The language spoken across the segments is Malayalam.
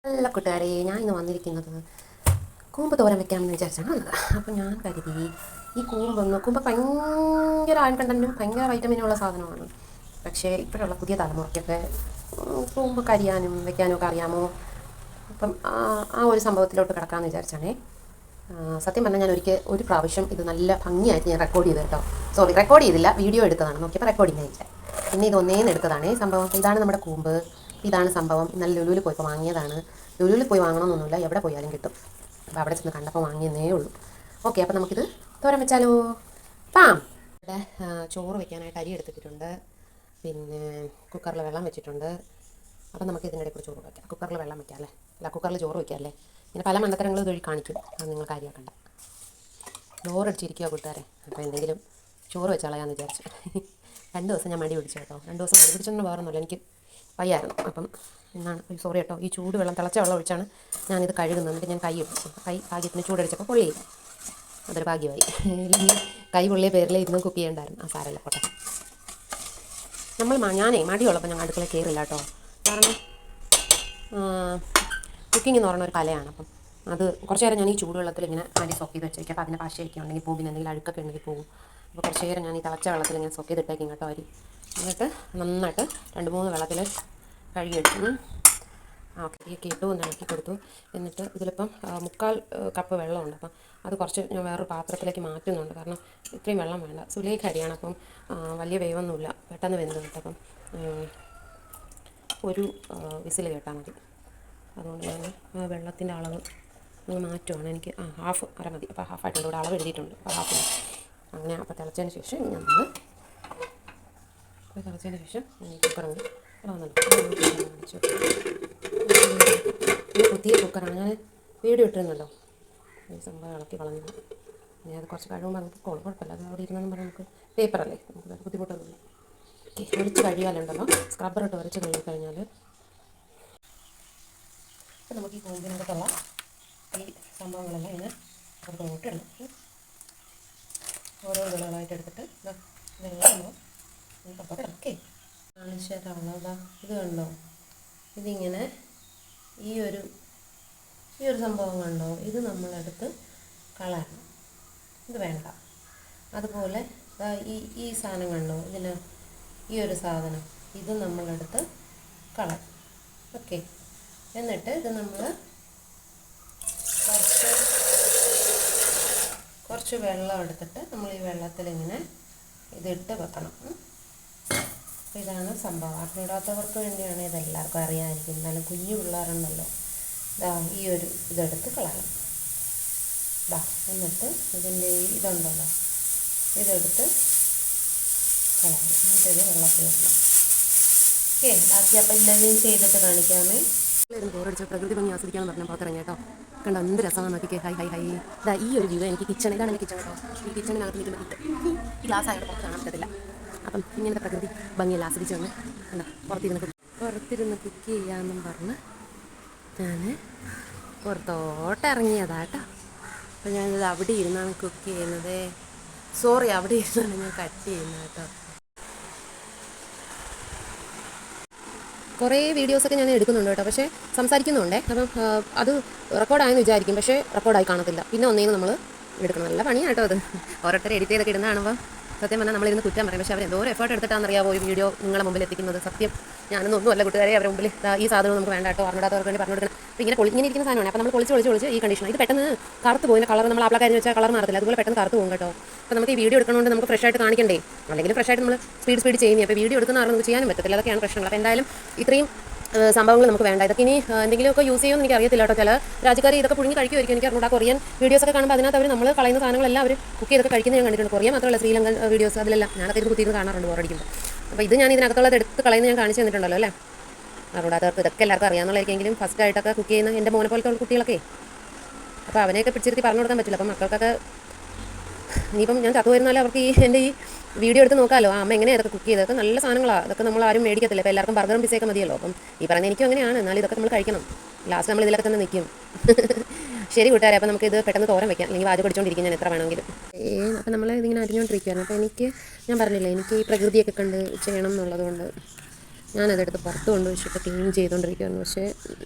നല്ല കൂട്ടുകാരെ, ഞാൻ ഇന്ന് വന്നിരിക്കുന്നത് കൂമ്പ് തോരൻ വെക്കാമെന്ന് വിചാരിച്ചാണ് വന്നത്. അപ്പോൾ ഞാൻ കരുതി ഈ കൂമ്പ് ഭയങ്കര അയൺ കണ്ടൻറ്റും ഭയങ്കര വൈറ്റമിനുള്ള സാധനമാണ്. പക്ഷേ ഇപ്പോഴുള്ള പുതിയ തലമുറയ്ക്കൊക്കെ കൂമ്പ് കരിയാനും വെക്കാനും ഒക്കെ അറിയാമോ? അപ്പം ആ ഒരു സംഭവത്തിലോട്ട് കിടക്കാമെന്ന് വിചാരിച്ചാണേ. സത്യം പറഞ്ഞാൽ ഞാൻ ഒരു പ്രാവശ്യം ഇത് നല്ല ഭംഗിയായിട്ട് ഞാൻ റെക്കോർഡ് ചെയ്തു കേട്ടോ. റെക്കോർഡ് ചെയ്തില്ല, വീഡിയോ എടുത്തതാണ്. നോക്കിയപ്പോൾ റെക്കോർഡിംഗ് ആയില്ല. പിന്നെ ഇതൊന്നേന്ന് എടുത്തതാണേ സംഭവം. ഇതാണ് നമ്മുടെ കൂമ്പ്, ഇതാണ് സംഭവം. ഇന്നലെ ലുലുവിൽ പോയപ്പോൾ വാങ്ങിയതാണ്. ലുലുവിൽ പോയി വാങ്ങണമെന്നൊന്നുമില്ല, എവിടെ പോയാലും കിട്ടും. അപ്പോൾ അവിടെ ചെന്ന് കണ്ടപ്പോൾ വാങ്ങിയെന്നേ ഉള്ളൂ. ഓക്കെ, അപ്പോൾ നമുക്കിത് തോരൻ വെച്ചാലോ? പാം. ഇവിടെ ചോറ് വെക്കാനായിട്ട് അരി എടുത്തിട്ടുണ്ട്, പിന്നെ കുക്കറിൽ വെള്ളം വെച്ചിട്ടുണ്ട്. അപ്പം നമുക്ക് ഇതിൻ്റെ ഇടയിൽ കൂടി ചോറ് വയ്ക്കാം. കുക്കറിൽ വെള്ളം വയ്ക്കാം അല്ലേ? അല്ല, കുക്കറിൽ ചോറ് വയ്ക്കാം അല്ലേ? ഇങ്ങനെ പല മണ്ടത്തരങ്ങളും ഇതുവഴി കാണിക്കും, അത് നിങ്ങൾ കാര്യമാക്കണ്ട. ഡോറടിച്ചിരിക്കുക കൂട്ടുകാരെ. അപ്പോൾ എന്തെങ്കിലും ചോറ് വെച്ച് കളയാമെന്ന് വിചാരിച്ചു. 2 ദിവസം ഞാൻ മടി പിടിച്ചു കേട്ടോ. 2 ദിവസം മടി പിടിച്ചൊന്നും വേറൊന്നുമില്ല, എനിക്ക് വയ്യായിരുന്നു. അപ്പം എന്നാണ് സോറി കേട്ടോ, ഈ ചൂട് വെള്ളം തിളച്ച വെള്ളം ഒഴിച്ചാണ് ഞാനിത് കഴുകുന്നത്. എന്നിട്ട് ഞാൻ കൈ ഇട്ടു. കൈ ഭാഗ്യത്തിന് ചൂടടിച്ചപ്പോൾ പൊള്ളി. അതൊരു ഭാഗ്യമായി. ഇല്ലെങ്കിൽ കൈ പൊള്ളിയ പേരിൽ ഇരുന്ന് കുക്ക് ചെയ്യണ്ടായിരുന്നു. ആ സാരമില്ല പോട്ടെ. ഞാനേ മടിയുള്ളപ്പോൾ ഞങ്ങൾ അടുക്കളയിൽ കയറില്ല കേട്ടോ. കാരണം കുക്കിംഗ് എന്ന് പറയുന്ന ഒരു കലയാണ്. അപ്പം അത് കുറച്ച് നേരം ഞാൻ ഈ ചൂടുവെള്ളത്തിൽ ഇങ്ങനെ അരി സോക്ക് ചെയ്ത് വെച്ചേക്കാം. അപ്പോൾ അതിൻ്റെ പശയൊക്കെ ഉണ്ടെങ്കിൽ പോകും, പിന്നെ എന്തെങ്കിലും അഴുക്കൊക്കെ ഉണ്ടെങ്കിൽ പോകും. അപ്പോൾ കുറച്ച് നേരം ഞാൻ ഈ തിളച്ച വെള്ളത്തിൽ ഇങ്ങനെ സോക്ക് ചെയ്തിട്ടേക്കും കേട്ടോ അരി. എന്നിട്ട് നന്നായിട്ട് 2-3 വെള്ളത്തിൽ കഴുകിയെടുത്തു. കരിയൊക്കെ ഇട്ടു, ഒന്ന് ഇളക്കി കൊടുത്തു. എന്നിട്ട് ഇതിലിപ്പം 3/4 കപ്പ് വെള്ളമുണ്ട്. അപ്പം അത് കുറച്ച് ഞാൻ വേറൊരു പാത്രത്തിലേക്ക് മാറ്റുന്നുണ്ട്. കാരണം ഇത്രയും വെള്ളം വേണ്ട. സുലേഖ അരിയാണ്, അപ്പം വലിയ വേവൊന്നുമില്ല, പെട്ടെന്ന് വെന്ത് കിട്ടും. അപ്പം ഒരു വിസിൽ കേട്ടാൽ മതി. അതുകൊണ്ട് ഞാൻ വെള്ളത്തിൻ്റെ അളവ് മാറ്റുവാണ്. എനിക്ക് അര മതി. അപ്പോൾ ഹാഫായിട്ടുണ്ട്. ഇവിടെ അളവ് എഴുതിയിട്ടുണ്ട്. അപ്പോൾ ഹാഫ് അങ്ങനെ. അപ്പോൾ തിളച്ചതിന് ശേഷം തിളച്ചതിന് ശേഷം കുക്കറുണ്ട് അടിച്ചു. പുതിയ കുക്കറാണ്, ഞാൻ വീഡിയോ ഇട്ടിരുന്നല്ലോ. ഈ സംഭവം ഇളക്കി കളഞ്ഞു. ഇനി അത് കുറച്ച് കഴിവുമ്പോൾ നമുക്ക് കുഴപ്പമില്ല. അത് അവിടെ ഇരുന്നെന്ന് പറഞ്ഞാൽ നമുക്ക് പേപ്പറല്ലേ, നമുക്ക് ബുദ്ധിമുട്ടൊന്നുമില്ല. ഒഴിച്ച് കഴിയാലുണ്ടല്ലോ, സ്ക്രബ്ബറിട്ട് വരച്ച് കഴിഞ്ഞാൽ അപ്പോൾ നമുക്ക് ഈ കൂമ്പിനകത്തുള്ള ഈ സംഭവങ്ങളെല്ലാം ഇങ്ങനെ പുറത്തോട്ട് ഇടണം. ഓരോ വിളകളായിട്ട് എടുത്തിട്ട് ഇതെല്ലാം പുറത്തോട്ട് ഇടണം. ഓക്കെ, കാണിച്ചതാണോ? ഇത് കണ്ടോ? ഇതിങ്ങനെ ഈ ഒരു സംഭവം കണ്ടോ? ഇത് നമ്മളെടുത്ത് കളയണം, ഇത് വേണ്ട. അതുപോലെ ഈ സാധനം കണ്ടോ? ഇതിന് ഈ ഒരു സാധനം, ഇത് നമ്മളെടുത്ത് കളയും. ഓക്കെ, എന്നിട്ട് ഇത് നമ്മൾ കുറച്ച് വെള്ളം എടുത്തിട്ട് നമ്മൾ ഈ വെള്ളത്തിൽ ഇങ്ങനെ ഇതിട്ട് വെക്കണം. അപ്പോൾ ഇതാണ് സംഭവം. അറിഞ്ഞിടാത്തവർക്ക് വേണ്ടിയാണ് ഇതെല്ലാവർക്കും അറിയാമായിരിക്കും. എന്നാലും കുഞ്ഞു പിള്ളേരുണ്ടല്ലോ, ഈ ഒരു ഇതെടുത്ത് കളയണം. എന്നിട്ട് ഇതിൻ്റെ ഇതുണ്ടല്ലോ, ഇതെടുത്ത് കളയണം. എന്നിട്ട് ഇത് വെള്ളത്തിൽ വെക്കണം. ഓക്കെ, ബാക്കി അപ്പം എല്ലാവരും ചെയ്തിട്ട് കാണിക്കാമേ. ബോറടിച്ച് പ്രകൃതി ഭംഗി ആസ്വദിക്കാമെന്ന് പറഞ്ഞാൽ പുറത്തിറങ്ങി കേട്ടോ. കണ്ടോ എന്ത് രസമാണ് നോക്കിക്കേ. ഹൈ. ഈ ഒരു വ്യൂ എനിക്ക് കിച്ചൺ, ഇതാണ് എനിക്ക് കിച്ചൺ കേട്ടോ. ഈ കിച്ചണിനകത്ത് നിൽക്കുമ്പോൾ ഈ ഗ്ലാസ് ആയിട്ട് പുറത്ത് കാണാൻ പറ്റത്തില്ല. അപ്പം ഇങ്ങനത്തെ പ്രകൃതി ഭംഗിയെല്ലാം ആസ്വദിച്ച് വന്ന് കണ്ടോ പുറത്തിരുന്ന് കുക്ക് ചെയ്യാമെന്നും പറഞ്ഞ് ഞാൻ പുറത്തോട്ടിറങ്ങിയതാട്ടോ. അപ്പം ഞാനിത് അവിടെ ഇരുന്നാണ് കുക്ക് ചെയ്യുന്നത്. അവിടെ ഇരുന്നാണ് ഞാൻ കട്ട് ചെയ്യുന്നത് കേട്ടോ. കുറേ വീഡിയോസൊക്കെ ഞാൻ എടുക്കുന്നുണ്ട് കേട്ടോ, പക്ഷേ സംസാരിക്കുന്നുണ്ടേ. അപ്പം അത് റെക്കോർഡായെന്ന് വിചാരിക്കും, പക്ഷേ റെക്കോർഡായി കാണത്തില്ല. പിന്നെ ഒന്നേന്ന് നമ്മൾ എടുക്കണം. നല്ല പണിയാണ് കേട്ടോ അത്. ഓരോരുത്തരെ എഡിറ്റ് ചെയ്തൊക്കെ ഇടുന്ന കാണുമ്പോൾ സത്യം പറഞ്ഞാൽ നമ്മളിരുന്ന് കുറ്റം പറയും. പക്ഷേ അവർ എന്തോരം എഫേർട്ട് എടുത്തിട്ടാണെന്നറിയാമോ ഈ വീഡിയോ നിങ്ങളുടെ മുമ്പിൽ എത്തിക്കുന്നത്. സത്യം ഞാനൊന്നും അല്ല കൂട്ടുകാരെ, അവരുടെ മുമ്പിൽ ഈ സാധനം നമുക്ക് വേണ്ട കേട്ടോ. അറിഞ്ഞിടാത്തവർക്ക് വേണ്ടി പറഞ്ഞു കൊടുക്കണം. അപ്പോൾ ഇങ്ങനെ ഇരിക്കുന്ന സാധനമാണ്. അപ്പോൾ നമ്മൾ പൊളിച്ച് ഈ കണ്ടീഷൻ ഇത് പെട്ടെന്ന് കറുത്ത് പോകുന്ന കളർ നമ്മൾ ആപ്ലാക്കാരി വെച്ചാൽ കളർ മാറത്തില്ല. അതുപോലെ പെട്ടെന്ന് കറുത്ത് പോകും കേട്ടോ. അപ്പോൾ നമുക്ക് ഈ വീഡിയോ എടുക്കണമെങ്കിൽ നമുക്ക് ഫ്രഷ് ആയിട്ട് കാണിക്കണ്ടേ, അല്ലെങ്കിൽ ഫ്രഷ് ആയിട്ട് നമ്മൾ സ്പീഡ് ചെയ്യുന്നത്. അപ്പോൾ വീഡിയോ എടുക്കുന്ന നമുക്ക് ചെയ്യാനും പറ്റത്തില്ല. അതൊക്കെയാണ് പ്രശ്നങ്ങൾ. അപ്പോൾ എന്തായാലും ഇത്രയും സംഭവങ്ങൾ നമുക്ക് വേണ്ട. ഇതൊക്കെ ഇനി എന്തെങ്കിലുമൊക്കെ യൂസ് ചെയ്യുമെന്ന് എനിക്ക് അറിയത്തില്ല കേട്ടോ. ചില രാജ്യക്കാർ ഇതൊക്കെ പുഴുങ്ങി കഴിക്കുമായിരിക്കും. എനിക്ക് അറിഞ്ഞൂടാ. കൊറിയൻ വീഡിയോസൊക്കെ കാണുമ്പോൾ അതിനകത്ത് അവർ നമ്മൾ കളയുന്ന സാധനങ്ങളെല്ലാം അവർ കുക്ക് ചെയ്തൊക്കെ കഴിക്കുന്നത് ഞാൻ കണ്ടിട്ടുണ്ട്. കൊറിയ മാത്രമല്ല, ശ്രീലങ്കൻ വീഡിയോസ് അതിലെല്ലാം ഞാനൊക്കെ ഇത് കുത്തിയിരുന്ന് കാണാറുണ്ട് ബോറടിക്കുമ്പോൾ. അപ്പോൾ ഇത് ഞാൻ ഇതിനകത്തുള്ളത് എടുത്ത് കളയുന്നത് ഞാൻ കാണിച്ചു തന്നിട്ടുണ്ടല്ലോ അല്ലേ. അറിഞ്ഞൂടാത്തവർക്ക് ഇതൊക്കെ എല്ലാവർക്കും അറിയാമെന്നുള്ളതായിരിക്കെങ്കിലും ഫസ്റ്റ് ആയിട്ടൊക്കെ കുക്ക് ചെയ്യുന്ന എൻ്റെ മോനെ പോലത്തെ കുട്ടികളൊക്കെ, അപ്പോൾ അവനെയൊക്കെ പിടിച്ചിരുത്തി പറഞ്ഞു കൊടുക്കാൻ പറ്റില്ല. അപ്പം മക്കൾക്കൊക്കെ ഇനിയിപ്പം ഞാൻ ചത്തു വരുന്നാലും അവർക്ക് എൻ്റെ ഈ വീഡിയോ എടുത്ത് നോക്കാമല്ലോ. അമ്മ എങ്ങനെയാണ് ഇതൊക്കെ കുക്ക് ചെയ്തതൊക്കെ നല്ല സാധനങ്ങളാണ്. അതൊക്കെ നമ്മൾ ആരും മേടിക്കത്തില്ല. ഇപ്പോൾ എല്ലാവർക്കും ബർഗറും പിസയൊക്കെ മതിയല്ലോ. അപ്പം ഈ പറയുന്നത് എനിക്കും അങ്ങനെയാണ്. എന്നാലും ഇതൊക്കെ നമ്മൾ കഴിക്കണം. ലാസ്റ്റ് നമ്മൾ ഇതിലൊക്കെ തന്നെ നിൽക്കും. ശരി കൂട്ടുകാരെ, അപ്പോൾ നമുക്കിത് പെട്ടെന്ന് തോരൻ വെക്കാം. അല്ലെങ്കിൽ വാചകം പഠിച്ചുകൊണ്ടിരിക്കും ഞാൻ എത്ര വേണമെങ്കിലും. അപ്പോൾ നമ്മൾ ഇതിങ്ങനെ അരിഞ്ഞുകൊണ്ടിരിക്കുകയാണ്. അപ്പോൾ ഞാൻ പറഞ്ഞില്ലേ, എനിക്ക് ഈ പ്രകൃതിയൊക്കെ കണ്ട് ചെയ്യണം എന്നുള്ളതുകൊണ്ട് ഞാനതെടുത്ത് പുറത്ത് കൊണ്ട് വെച്ചിട്ട് ക്ലീൻ ചെയ്തുകൊണ്ടിരിക്കുകയാണ്. പക്ഷേ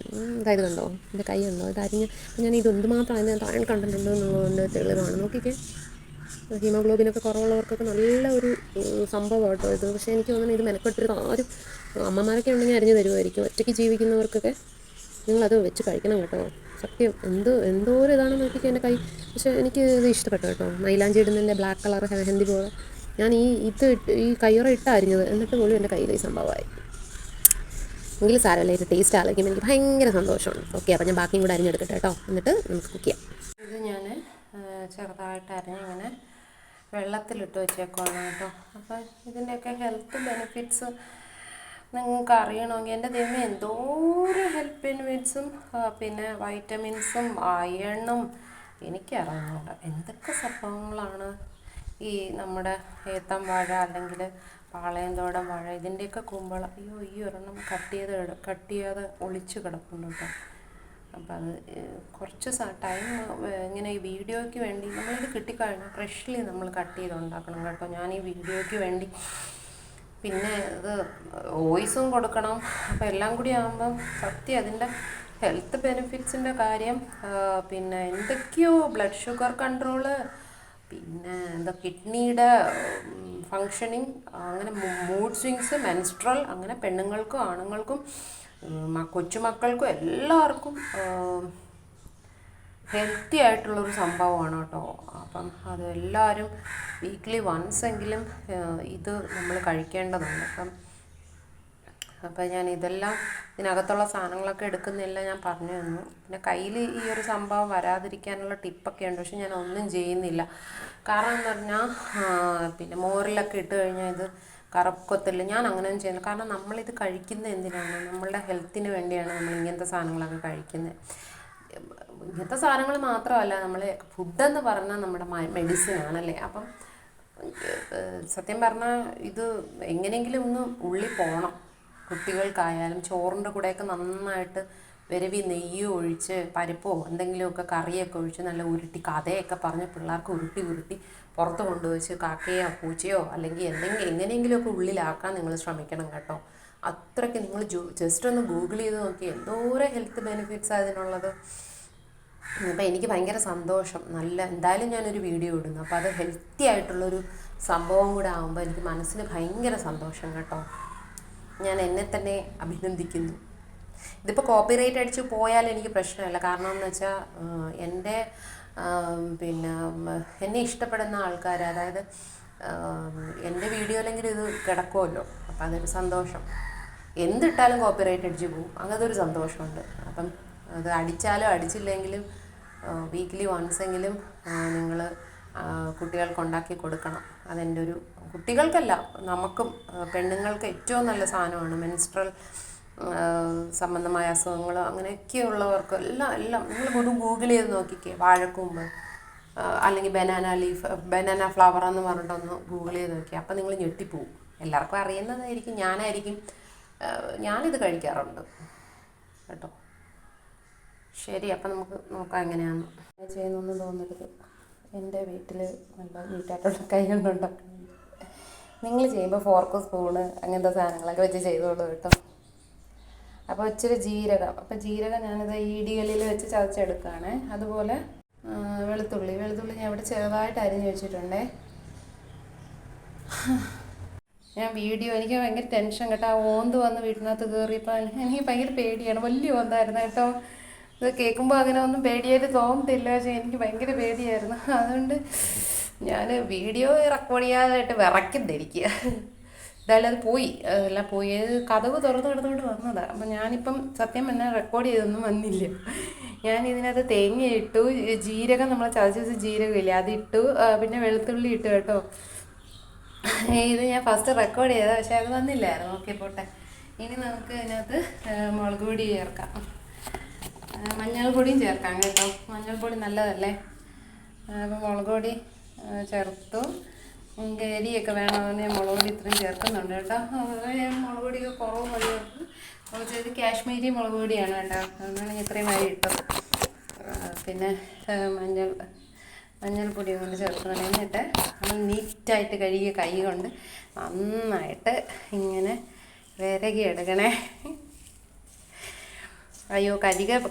ഇതായത് കണ്ടോ, എൻ്റെ കൈ ഉണ്ടോ, ഇത് അരിഞ്ഞ് ഞാൻ ഇത് എന്തുമാത്രം അതിന് അയൺ കണ്ടൻ്റ് ഉണ്ട് എന്നുള്ളതുകൊണ്ട് തെളിവാണ്. നോക്കിക്കേ, ഹീമോഗ്ലോബിനൊക്കെ കുറവുള്ളവർക്കൊക്കെ നല്ല ഒരു സംഭവം കേട്ടോ ഇത്. പക്ഷേ എനിക്ക് തോന്നുന്നു ഇത് മെനക്കെട്ടൊരു ആരും അമ്മമാരൊക്കെ ഉണ്ടെങ്കിൽ അരിഞ്ഞ് തരുമായിരിക്കും. ഒറ്റയ്ക്ക് ജീവിക്കുന്നവർക്കൊക്കെ നിങ്ങളത് വെച്ച് കഴിക്കണം കേട്ടോ. സത്യം എന്തോരം ഇതാണെന്ന് നോക്കിയിട്ട് എൻ്റെ കൈ. പക്ഷേ എനിക്ക് ഇത് ഇഷ്ടപ്പെട്ടു കേട്ടോ, മൈലാഞ്ചി ഇടുന്നതിൻ്റെ ബ്ലാക്ക് കളർ മെഹന്തി പോലെ. ഞാൻ ഈ കയ്യുറ ഇട്ട് അരിഞ്ഞത്, എന്നിട്ട് പോലും എൻ്റെ കയ്യിൽ ഈ സംഭവമായി. എങ്കിലും സാരമല്ല, ഇത് ടേസ്റ്റ് ആലോചിക്കുമ്പോൾ എനിക്ക് ഭയങ്കര സന്തോഷമാണ്. ഓക്കെ, അപ്പോൾ ഞാൻ ബാക്കിയും കൂടെ അരിഞ്ഞെടുക്കട്ടെ കേട്ടോ, എന്നിട്ട് നമുക്ക് കുക്ക് ചെയ്യാം. ഇത് ഞാൻ ചെറുതായിട്ട് അരിഞ്ഞിങ്ങനെ വെള്ളത്തിലിട്ട് വെച്ചേക്കുവാണ് കേട്ടോ. അപ്പം ഇതിൻ്റെയൊക്കെ ഹെൽത്ത് ബെനിഫിറ്റ്സ് നിങ്ങൾക്ക് അറിയണമെങ്കിൽ എൻ്റെ ദൈവമേ എന്തോരം ഹെൽത്ത് ബെനിഫിറ്റ്സും പിന്നെ വൈറ്റമിൻസും അയണും എനിക്കറിയാവുന്ന എന്തൊക്കെ സംഭവങ്ങളാണ് ഈ നമ്മുടെ ഏത്തം വാഴ അല്ലെങ്കിൽ പാളയന്തോടൻ വാഴ ഇതിൻ്റെയൊക്കെ കുമ്പള. അയ്യോ, ഈ ഒരെണ്ണം കട്ട് ചെയ്യാതെ ഒളിച്ച് കിടപ്പുണ്ട് കേട്ടോ. അപ്പം അത് കുറച്ച് ടൈം ഇങ്ങനെ ഈ വീഡിയോയ്ക്ക് വേണ്ടി നമ്മളിത് കിട്ടിക്കഴിഞ്ഞാൽ ഫ്രഷ്ലി നമ്മൾ കട്ട് ചെയ്ത് ഉണ്ടാക്കണം കേട്ടോ. ഞാൻ ഈ വീഡിയോയ്ക്ക് വേണ്ടി പിന്നെ ഇത് വോയിസും കൊടുക്കണം. അപ്പം എല്ലാം കൂടി ആകുമ്പം സത്യം അതിൻ്റെ ഹെൽത്ത് ബെനിഫിറ്റ്സിൻ്റെ കാര്യം, പിന്നെ എന്തൊക്കെയോ ബ്ലഡ് ഷുഗർ കൺട്രോള്, പിന്നെ എന്താ കിഡ്നിയുടെ ഫങ്ഷനിങ്, അങ്ങനെ മൂഡ് സ്വിങ്സ്, മെൻസ്ട്രൽ, അങ്ങനെ പെണ്ണുങ്ങൾക്കും ആണുങ്ങൾക്കും കൊച്ചുമക്കൾക്കും എല്ലാവർക്കും ഹെൽത്തി ആയിട്ടുള്ളൊരു സംഭവമാണ് കേട്ടോ. അപ്പം അതെല്ലാവരും വീക്ക്ലി വൺസ് എങ്കിലും ഇത് നമ്മൾ കഴിക്കേണ്ടതുണ്ട്. അപ്പം ഞാൻ ഇതെല്ലാം ഇതിനകത്തുള്ള സാധനങ്ങളൊക്കെ എടുക്കുന്നില്ല ഞാൻ പറഞ്ഞു തന്നു. പിന്നെ കയ്യിൽ ഈ ഒരു സംഭവം വരാതിരിക്കാനുള്ള ടിപ്പൊക്കെ ഉണ്ട്, പക്ഷെ ഞാൻ ഒന്നും ചെയ്യുന്നില്ല. കാരണം എന്ന് പറഞ്ഞാൽ പിന്നെ മോരിലൊക്കെ ഇട്ട് കഴിഞ്ഞാൽ ഇത് കറുക്കൊത്തില്ല. ഞാൻ അങ്ങനെയൊന്നും ചെയ്യുന്നില്ല. കാരണം നമ്മളിത് കഴിക്കുന്നത് എന്തിനാണ്? നമ്മളുടെ ഹെൽത്തിന് വേണ്ടിയാണ് നമ്മൾ ഇങ്ങനത്തെ സാധനങ്ങളൊക്കെ കഴിക്കുന്നത്. ഇങ്ങനത്തെ സാധനങ്ങൾ മാത്രമല്ല, നമ്മൾ ഫുഡെന്ന് പറഞ്ഞാൽ നമ്മുടെ മെഡിസിൻ ആണല്ലേ. അപ്പം സത്യം പറഞ്ഞാൽ ഇത് എങ്ങനെയെങ്കിലും ഒന്ന് ഉള്ളിൽ പോകണം. കുട്ടികൾക്കായാലും ചോറിൻ്റെ കൂടെയൊക്കെ നന്നായിട്ട് വിരവി നെയ്യ് ഒഴിച്ച് പരിപ്പോ എന്തെങ്കിലുമൊക്കെ കറിയൊക്കെ ഒഴിച്ച് നല്ല ഉരുട്ടി കഥയൊക്കെ പറഞ്ഞ് പിള്ളേർക്ക് ഉരുട്ടി പുറത്ത് കൊണ്ടുവച്ച് കാക്കയോ പൂച്ചയോ അല്ലെങ്കിൽ എങ്ങനെയെങ്കിലുമൊക്കെ ഉള്ളിലാക്കാൻ നിങ്ങൾ ശ്രമിക്കണം കേട്ടോ. അത്രയ്ക്ക് നിങ്ങൾ ജസ്റ്റ് ഒന്ന് ഗൂഗിൾ ചെയ്ത് നോക്കി എന്തോരം ഹെൽത്ത് ബെനിഫിറ്റ്സ് അതിനുള്ളത്. അപ്പോൾ എനിക്ക് ഭയങ്കര സന്തോഷം. എന്തായാലും ഞാനൊരു വീഡിയോ ഇടുന്നു. അപ്പോൾ അത് ഹെൽത്തി ആയിട്ടുള്ളൊരു സംഭവം കൂടെ ആകുമ്പോൾ എനിക്ക് മനസ്സിന് ഭയങ്കര സന്തോഷം കേട്ടോ. ഞാൻ എന്നെ തന്നെ അഭിനന്ദിക്കുന്നു. ഇതിപ്പോൾ കോപ്പിറൈറ്റ് അടിച്ച് പോയാൽ എനിക്ക് പ്രശ്നമില്ല. കാരണം എന്ന് വെച്ചാൽ എൻ്റെ പിന്നെ എന്നെ ഇഷ്ടപ്പെടുന്ന ആൾക്കാർ, അതായത് എൻ്റെ വീഡിയോയിലെങ്കിൽ ഇത് കിടക്കുമല്ലോ, അപ്പം അതൊരു സന്തോഷം. എന്തിട്ടാലും കോപ്പിറൈറ്റ് അടിച്ച് പോകും, അങ്ങനത്തെ ഒരു സന്തോഷമുണ്ട്. അപ്പം അത് അടിച്ചാലും അടിച്ചില്ലെങ്കിലും വീക്ക്ലി വൺസെങ്കിലും നിങ്ങൾ കുട്ടികൾക്ക് ഉണ്ടാക്കി കൊടുക്കണം. അതെൻ്റെ ഒരു, കുട്ടികൾക്കല്ല നമുക്കും പെണ്ണുങ്ങൾക്ക് ഏറ്റവും നല്ല സാധനമാണ്. മെൻസ്ട്രൽ സംബന്ധമായ അസുഖങ്ങൾ അങ്ങനെയൊക്കെയുള്ളവർക്ക് എല്ലാം നിങ്ങൾ ഗൂഗിൾ ചെയ്ത് നോക്കിക്കേ. വാഴക്കൂമ്പ് അല്ലെങ്കിൽ ബനാന ഫ്ലവർ എന്ന് പറഞ്ഞിട്ടൊന്ന് ഗൂഗിൾ ചെയ്ത് നോക്കി. അപ്പം നിങ്ങൾ ഞെട്ടിപ്പോവും. എല്ലാവർക്കും അറിയുന്നതായിരിക്കും, ഞാനിത് കഴിക്കാറുണ്ട് കേട്ടോ. ശരി, അപ്പം നമുക്ക് നോക്കാം എങ്ങനെയാണ് ചെയ്യുന്നതെന്ന് തോന്നരുത്. എൻ്റെ വീട്ടിൽ നല്ല നീറ്റായിട്ടുള്ള കൈ കൊണ്ടുണ്ടാക്കുന്നത്. നിങ്ങൾ ചെയ്യുമ്പോൾ ഫോർക്ക് സ്പൂണ് അങ്ങനത്തെ സാധനങ്ങളൊക്കെ വെച്ച് ചെയ്തോളൂ കേട്ടോ. അപ്പോൾ ഇച്ചിരി ജീരകം, അപ്പോൾ ജീരകം ഞാനിത് ഇടികളിൽ വെച്ച് ചതച്ചെടുക്കുകയാണ്. അതുപോലെ വെളുത്തുള്ളി ഞാൻ ഇവിടെ ചെറുതായിട്ട് അരിഞ്ഞ് വെച്ചിട്ടുണ്ടേ. ഞാൻ എനിക്ക് ഭയങ്കര ടെൻഷൻ കേട്ടോ. ആ ഓന്ത് വന്ന് വീട്ടിനകത്ത് കയറിയപ്പോൾ എനിക്ക് ഭയങ്കര പേടിയാണ്. വലിയ ഓന്തായിരുന്നു കേട്ടോ. ഇത് കേൾക്കുമ്പോൾ അങ്ങനെ ഒന്നും പേടിയായിട്ട് തോന്നത്തില്ല, പക്ഷേ എനിക്ക് ഭയങ്കര പേടിയായിരുന്നു. അതുകൊണ്ട് ഞാൻ വീഡിയോ റെക്കോർഡ് ചെയ്യാനായിട്ട് വിറയ്ക്കുന്നിരിക്കുക. എന്തായാലും അത് എല്ലാം പോയി. കതവ് തുറന്ന് കിടന്നുകൊണ്ട് വന്നതാണ്. അപ്പം ഞാനിപ്പം സത്യം പറഞ്ഞാൽ റെക്കോർഡ് ചെയ്തൊന്നും വന്നില്ല. ഞാൻ ഇതിനകത്ത് തേങ്ങ ഇട്ടു, ജീരകം നമ്മൾ ചതച്ച ജീരകമില്ലേ അതിട്ടു, പിന്നെ വെളുത്തുള്ളി ഇട്ടു കേട്ടോ. ഇത് ഞാൻ ഫസ്റ്റ് റെക്കോർഡ് ചെയ്തത്, പക്ഷേ അത് വന്നില്ലായിരുന്നു. ഓക്കെ, പോട്ടെ. ഇനി നമുക്ക് ഇതിനകത്ത് മുളക് പൊടി ചേർക്കാം, മഞ്ഞൾപ്പൊടിയും ചേർക്കാം കേട്ടോ. മഞ്ഞൾപ്പൊടി നല്ലതല്ലേ. അപ്പോൾ മുളക് പൊടി ചേർത്തു. എരിയൊക്കെ വേണമെന്ന് ഞാൻ മുളക് പൊടി ഇത്രയും ചേർക്കുന്നുണ്ട് കേട്ടോ. ഞാൻ മുളക് പൊടിയൊക്കെ കുറവ് മതി ചേർത്ത്. കുറച്ച് കാശ്മീരി മുളക് പൊടിയാണ് കേട്ടോ, അതുകൊണ്ടാണ് ഞാൻ ഇത്രയും വരെ ഇട്ടത്. പിന്നെ മഞ്ഞൾപ്പൊടി കൊണ്ട് ചേർക്കുന്നുണ്ട്. എന്നിട്ട് നമ്മൾ നീറ്റായിട്ട് കഴുകിയ കൈ കൊണ്ട് നന്നായിട്ട് ഇങ്ങനെ വിരകി എടുക്കണേ. അയ്യോ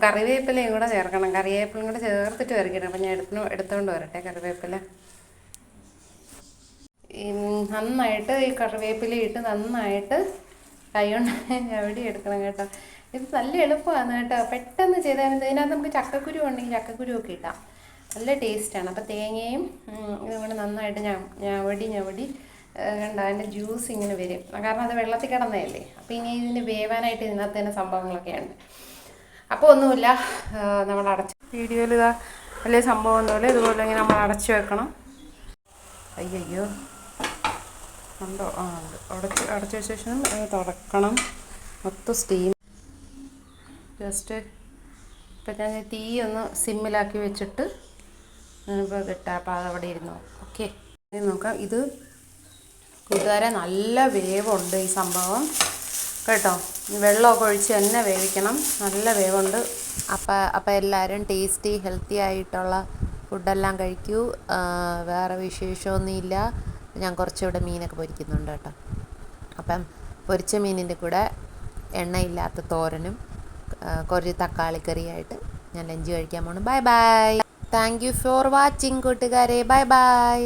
കറിവേപ്പിലയും കൂടെ ചേർക്കണം. കറിവേപ്പിലയും കൂടെ ചേർത്തിട്ട് വരയ്ക്കണം. അപ്പം ഞാൻ എടുത്തുകൊണ്ട് വരട്ടെ കറിവേപ്പില. നന്നായിട്ട് ഈ കറിവേപ്പില ഇട്ട് നന്നായിട്ട് കൈ കൊണ്ട് ഞവടി എടുക്കണം കേട്ടോ. ഇത് നല്ല എളുപ്പമാണ് കേട്ടോ, പെട്ടെന്ന് ചെയ്താൽ മതി. ഇതിനകത്ത് നമുക്ക് ചക്കക്കുരു ഉണ്ടെങ്കിൽ ചക്കക്കുരു ഒക്കെ ഇട്ടാം, നല്ല ടേസ്റ്റാണ്. അപ്പോൾ തേങ്ങയും ഇതും കൂടെ നന്നായിട്ട് ഞവടി കണ്ട അതിൻ്റെ ജ്യൂസ് ഇങ്ങനെ വരും, കാരണം അത് വെള്ളത്തിൽ കിടന്നതല്ലേ. അപ്പോൾ ഇനി ഇതിന് വേവാനായിട്ട് ഇതിനകത്ത് തന്നെ സംഭവങ്ങളൊക്കെ ഉണ്ട്. അപ്പോൾ ഒന്നുമില്ല, നമ്മൾ വീഡിയോയിൽ ഇതാ വലിയ സംഭവം ഒന്നുമില്ല. ഇതുപോലെ ഇങ്ങനെ നമ്മൾ അടച്ചു വെക്കണം. അയ്യോ ഉണ്ടോ? ആ ഉണ്ട്. അടച്ചു വെച്ച ശേഷം തുറക്കണം. മൊത്തം സ്റ്റീം ജസ്റ്റ് ഇപ്പം ഞാൻ തീ ഒന്ന് സിമ്മിലാക്കി വെച്ചിട്ട് ഇപ്പോൾ കിട്ടാം. അപ്പോൾ അതവിടെ ഇരുന്നു. ഓക്കെ, നോക്കാം. ഇത് കൂട്ടുകാരെ നല്ല വേവുണ്ട് ഈ സംഭവം കേട്ടോ. വെള്ളമൊക്കെ ഒഴിച്ച് തന്നെ വേവിക്കണം, നല്ല വേവുണ്ട്. അപ്പം എല്ലാവരും ടേസ്റ്റി ഹെൽത്തി ആയിട്ടുള്ള ഫുഡെല്ലാം കഴിക്കൂ. വേറെ വിശേഷമൊന്നുമില്ല. ഞാൻ കുറച്ചുകൂടെ മീനൊക്കെ പൊരിക്കുന്നുണ്ട് കേട്ടോ. അപ്പം പൊരിച്ച മീനിൻ്റെ കൂടെ എണ്ണയില്ലാത്ത തോരനും കുറച്ച് തക്കാളിക്കറിയായിട്ട് ഞാൻ ലഞ്ച് കഴിക്കാൻ പോകണം. Bye bye. Thank you for watching കൂട്ടുകാരെ. Bye by.